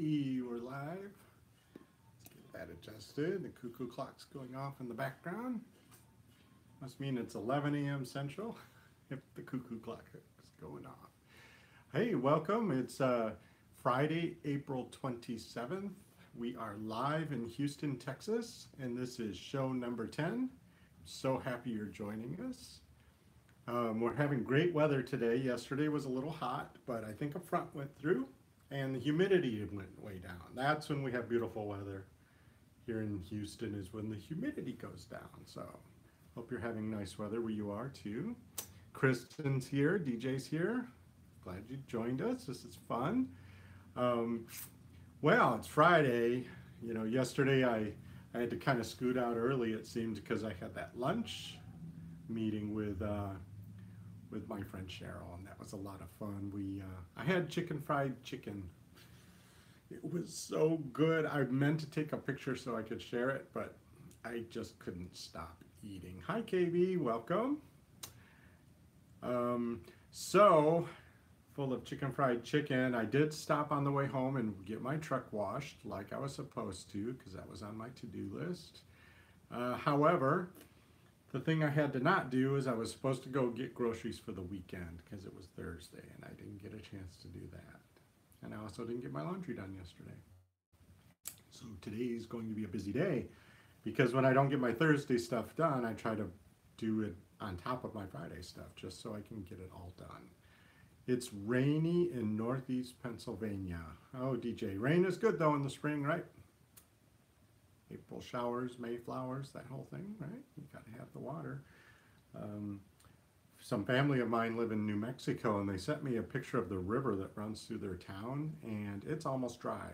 Hey, we're live. Let's get that adjusted. The cuckoo clock's going off in the background. Must mean it's 11 a.m. Central if the cuckoo clock is going off. Hey, welcome. It's Friday, April 27th. We are live in Houston, Texas, and this is show number 10. So happy you're joining us. We're having great weather today. Yesterday was a little hot, but I think a front went through and the humidity went way down. That's when we have beautiful weather here in Houston, is when the humidity goes down. So hope you're having nice weather where you are too. Kristen's here, DJ's here. Glad you joined us. This is fun. Well, it's Friday. You know, yesterday I had to kind of scoot out early, it seemed, because I had that lunch meeting with my friend Cheryl, and that was a lot of fun. I had fried chicken. It was so good. I meant to take a picture so I could share it, but I just couldn't stop eating. Hi, KB, welcome. So, full of fried chicken. I did stop on the way home and get my truck washed like I was supposed to, because that was on my to-do list. However, the thing I had to not do is I was supposed to go get groceries for the weekend because it was Thursday and I didn't get a chance to do that. And I also didn't get my laundry done yesterday. So today is going to be a busy day because when I don't get my Thursday stuff done, I try to do it on top of my Friday stuff just so I can get it all done. It's rainy in Northeast Pennsylvania. Oh, DJ, rain is good though in the spring, right? April showers, May flowers, that whole thing, right? You gotta have the water. Some family of mine live in New Mexico, and they sent me a picture of the river that runs through their town, and it's almost dry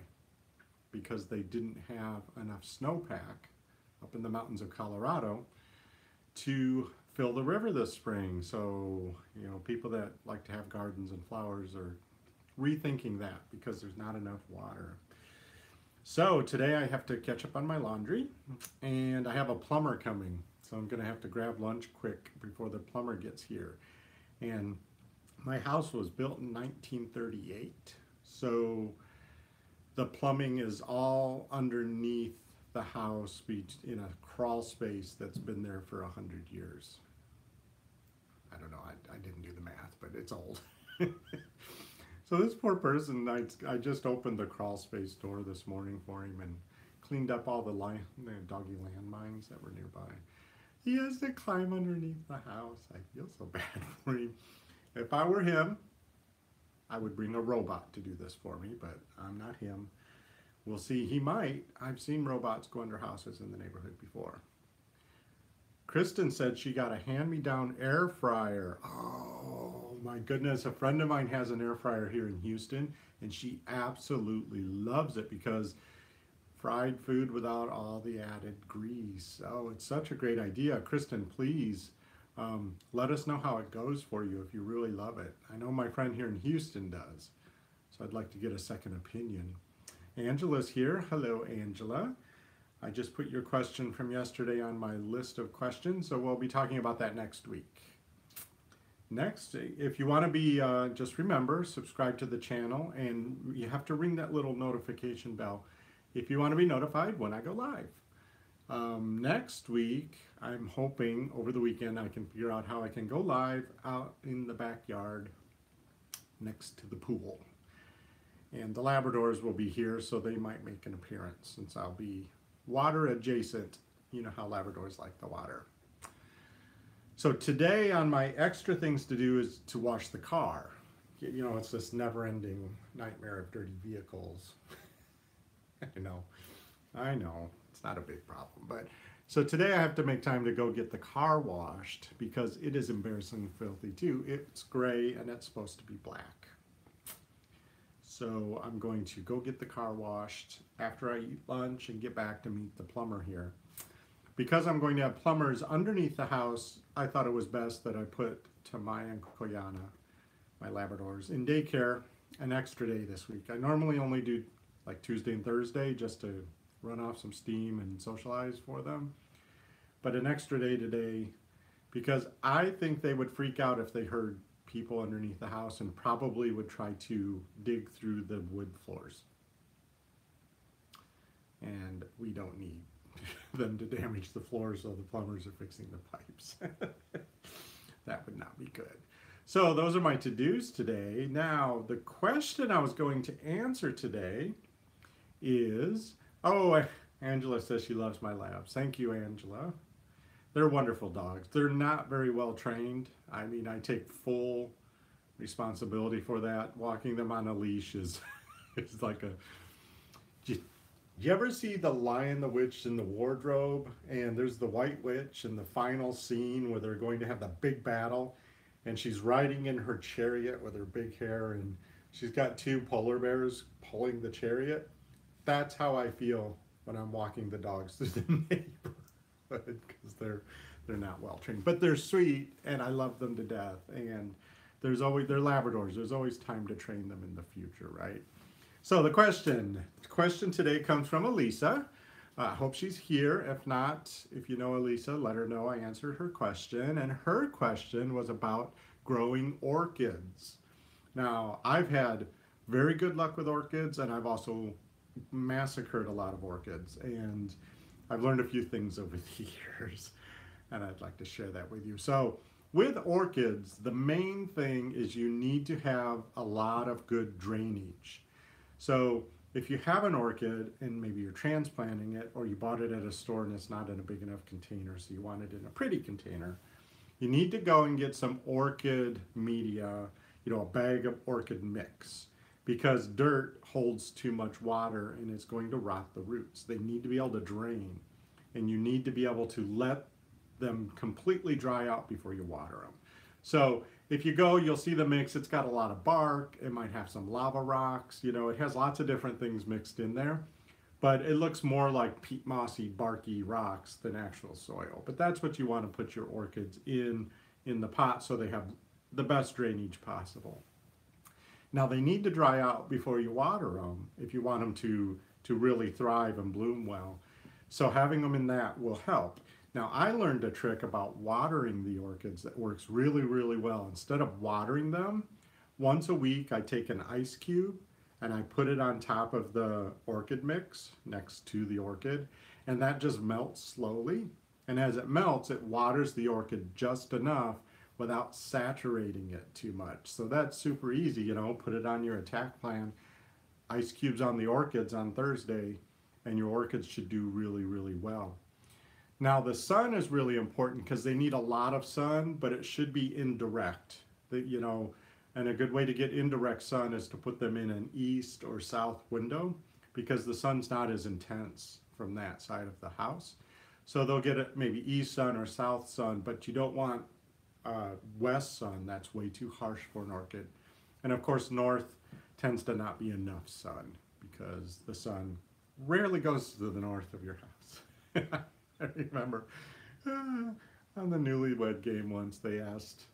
because they didn't have enough snowpack up in the mountains of Colorado to fill the river this spring. So, you know, people that like to have gardens and flowers are rethinking that because there's not enough water. So today I have to catch up on my laundry, and I have a plumber coming. So I'm gonna have to grab lunch quick before the plumber gets here. And my house was built in 1938. So the plumbing is all underneath the house in a crawl space that's been there for 100 years. I don't know, I didn't do the math, but it's old. So this poor person, I just opened the crawl space door this morning for him and cleaned up all the doggy landmines that were nearby. He has to climb underneath the house. I feel so bad for him. If I were him, I would bring a robot to do this for me, but I'm not him. We'll see. He might. I've seen robots go under houses in the neighborhood before. Kristen said she got a hand-me-down air fryer. Oh my goodness, a friend of mine has an air fryer here in Houston, and she absolutely loves it because fried food without all the added grease. Oh, it's such a great idea. Kristen, please let us know how it goes for you if you really love it. I know my friend here in Houston does, so I'd like to get a second opinion. Angela's here. Hello, Angela. I just put your question from yesterday on my list of questions, so we'll be talking about that next week. Next, if you want to be, just remember, subscribe to the channel, and you have to ring that little notification bell if you want to be notified when I go live. Next week, I'm hoping over the weekend I can figure out how I can go live out in the backyard next to the pool. And the Labradors will be here, so they might make an appearance since I'll be water adjacent. You know how Labradors like the water. So today on my extra things to do is to wash the car. You know, it's this never-ending nightmare of dirty vehicles. I know, it's not a big problem. But so today I have to make time to go get the car washed because it is embarrassingly filthy too. It's gray and it's supposed to be black. So I'm going to go get the car washed after I eat lunch and get back to meet the plumber here. Because I'm going to have plumbers underneath the house, I thought it was best that I put Tamaya and Koyana, my Labradors, in daycare an extra day this week. I normally only do like Tuesday and Thursday just to run off some steam and socialize for them. But an extra day today because I think they would freak out if they heard people underneath the house and probably would try to dig through the wood floors. and we don't need them to damage the floor so the plumbers are fixing the pipes. That would not be good. So those are my to-dos today. Now, the question I was going to answer today is, oh, Angela says she loves my labs. Thank you, Angela. They're wonderful dogs. They're not very well trained. I mean, I take full responsibility for that. Walking them on a leash is, is like a... You ever see The Lion, the Witch, and the Wardrobe? And there's the White Witch in the final scene where they're going to have the big battle, and she's riding in her chariot with her big hair, and she's got two polar bears pulling the chariot. That's how I feel when I'm walking the dogs through the neighborhood, because they're not well trained, but they're sweet, and I love them to death. And they're Labradors. There's always time to train them in the future, right? So the question today comes from Elisa. I hope she's here. If not, if you know Elisa, let her know I answered her question. And her question was about growing orchids. Now, I've had very good luck with orchids, and I've also massacred a lot of orchids. And I've learned a few things over the years, and I'd like to share that with you. So with orchids, the main thing is you need to have a lot of good drainage. So if you have an orchid and maybe you're transplanting it, or you bought it at a store and it's not in a big enough container, so you want it in a pretty container, you need to go and get some orchid media, a bag of orchid mix, because dirt holds too much water and it's going to rot the roots. They need to be able to drain, and you need to be able to let them completely dry out before you water them. So if you go, you'll see the mix. It's got a lot of bark. It might have some lava rocks. It has lots of different things mixed in there, but it looks more like peat mossy, barky rocks than actual soil. But that's what you want to put your orchids in the pot, so they have the best drainage possible. Now, they need to dry out before you water them if you want them to really thrive and bloom well. So having them in that will help. Now, I learned a trick about watering the orchids that works really, really well. Instead of watering them, once a week I take an ice cube and I put it on top of the orchid mix next to the orchid, and that just melts slowly. And as it melts, it waters the orchid just enough without saturating it too much. So that's super easy, put it on your attack plan. Ice cubes on the orchids on Thursday, and your orchids should do really, really well. Now, the sun is really important because they need a lot of sun, but it should be indirect. And a good way to get indirect sun is to put them in an east or south window, because the sun's not as intense from that side of the house. So they'll get it maybe east sun or south sun, but you don't want west sun. That's way too harsh for an orchid. And of course, north tends to not be enough sun, because the sun rarely goes to the north of your house. I remember on the Newlywed Game once, they asked,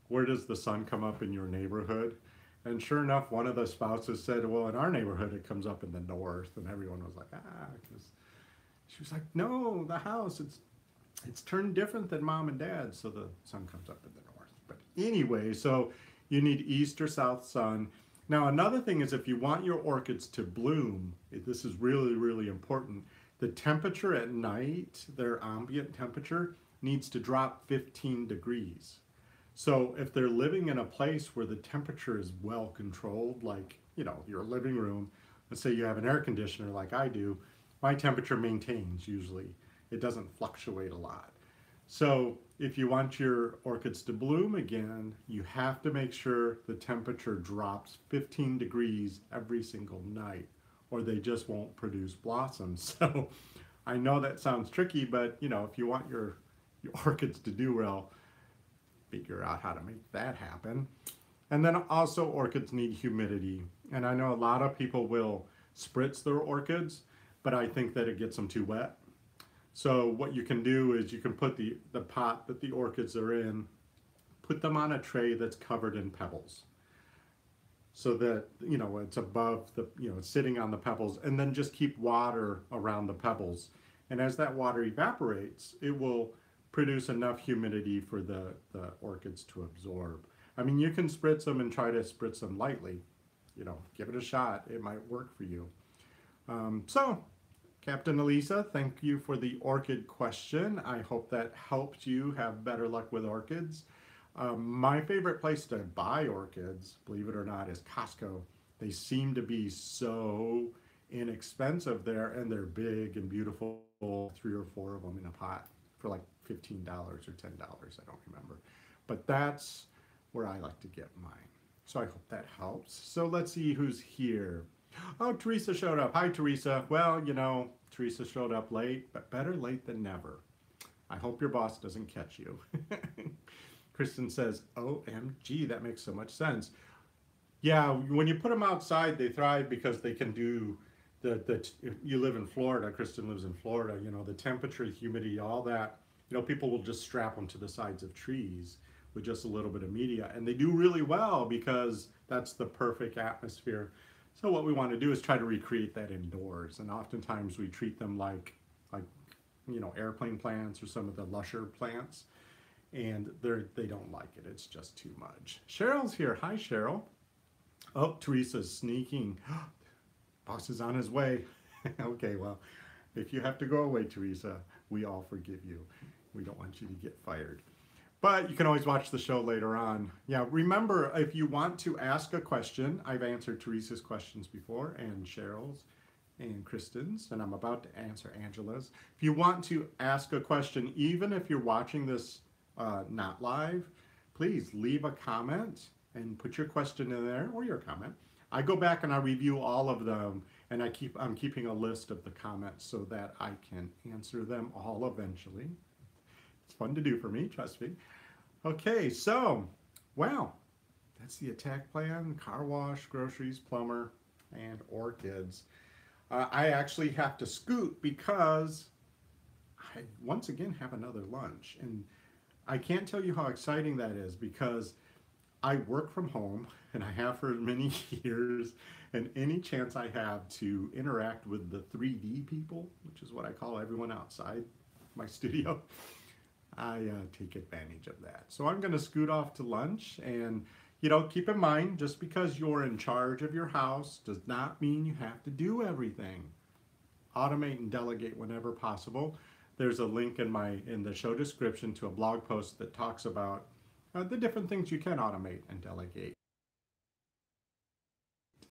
where does the sun come up in your neighborhood? And sure enough, one of the spouses said, well, in our neighborhood, it comes up in the north. And everyone was like, because she was like, no, the house, it's turned different than mom and dad, so the sun comes up in the north. But anyway, so you need east or south sun. Now, another thing is, if you want your orchids to bloom, this is really, really important. The temperature at night, their ambient temperature, needs to drop 15 degrees. So if they're living in a place where the temperature is well controlled, like, your living room, let's say you have an air conditioner like I do, my temperature maintains usually. It doesn't fluctuate a lot. So if you want your orchids to bloom again, you have to make sure the temperature drops 15 degrees every single night, or they just won't produce blossoms. So I know that sounds tricky, but if you want your orchids to do well, figure out how to make that happen. And then also, orchids need humidity. And I know a lot of people will spritz their orchids, but I think that it gets them too wet. So what you can do is you can put the pot that the orchids are in, put them on a tray that's covered in pebbles, so that it's above the it's sitting on the pebbles, and then just keep water around the pebbles. And as that water evaporates, it will produce enough humidity for the orchids to absorb. I mean, you can spritz them and try to spritz them lightly. Give it a shot. It might work for you. So Captain Elisa, thank you for the orchid question. I hope that helped you have better luck with orchids. My favorite place to buy orchids, believe it or not, is Costco. They seem to be so inexpensive there, and they're big and beautiful, 3 or 4 of them in a pot for like $15 or $10, I don't remember. But that's where I like to get mine. So I hope that helps. So let's see who's here. Oh, Teresa showed up. Hi, Teresa. Well, you know, Teresa showed up late, but better late than never. I hope your boss doesn't catch you. Kristen says, OMG, that makes so much sense. Yeah, when you put them outside, they thrive because they can do you live in Florida, Kristen lives in Florida, you know, the temperature, humidity, all that, you know, people will just strap them to the sides of trees with just a little bit of media, and they do really well because that's the perfect atmosphere. So what we want to do is try to recreate that indoors, and oftentimes we treat them like you know, airplane plants or some of the lusher plants, and they don't like it. It's just too much. Cheryl's here. Hi, Cheryl. Oh, Teresa's sneaking. Boss is on his way. Okay, well, if you have to go away, Teresa, we all forgive you. We don't want you to get fired. But you can always watch the show later on. Yeah, remember, if you want to ask a question, I've answered Teresa's questions before, and Cheryl's, and Kristen's, and I'm about to answer Angela's. If you want to ask a question, even if you're watching this not live, please leave a comment and put your question in there, or your comment. I go back and I review all of them, and I'm keeping a list of the comments so that I can answer them all eventually. It's fun to do for me, trust me. Okay, so, wow, that's the attack plan: car wash, groceries, plumber, and orchids. I actually have to scoot because I once again have another lunch, and I can't tell you how exciting that is because I work from home, and I have for many years, and any chance I have to interact with the 3D people, which is what I call everyone outside my studio, I take advantage of that. So I'm going to scoot off to lunch, and you know, keep in mind, just because you're in charge of your house does not mean you have to do everything. Automate and delegate whenever possible. There's a link in the show description to a blog post that talks about the different things you can automate and delegate.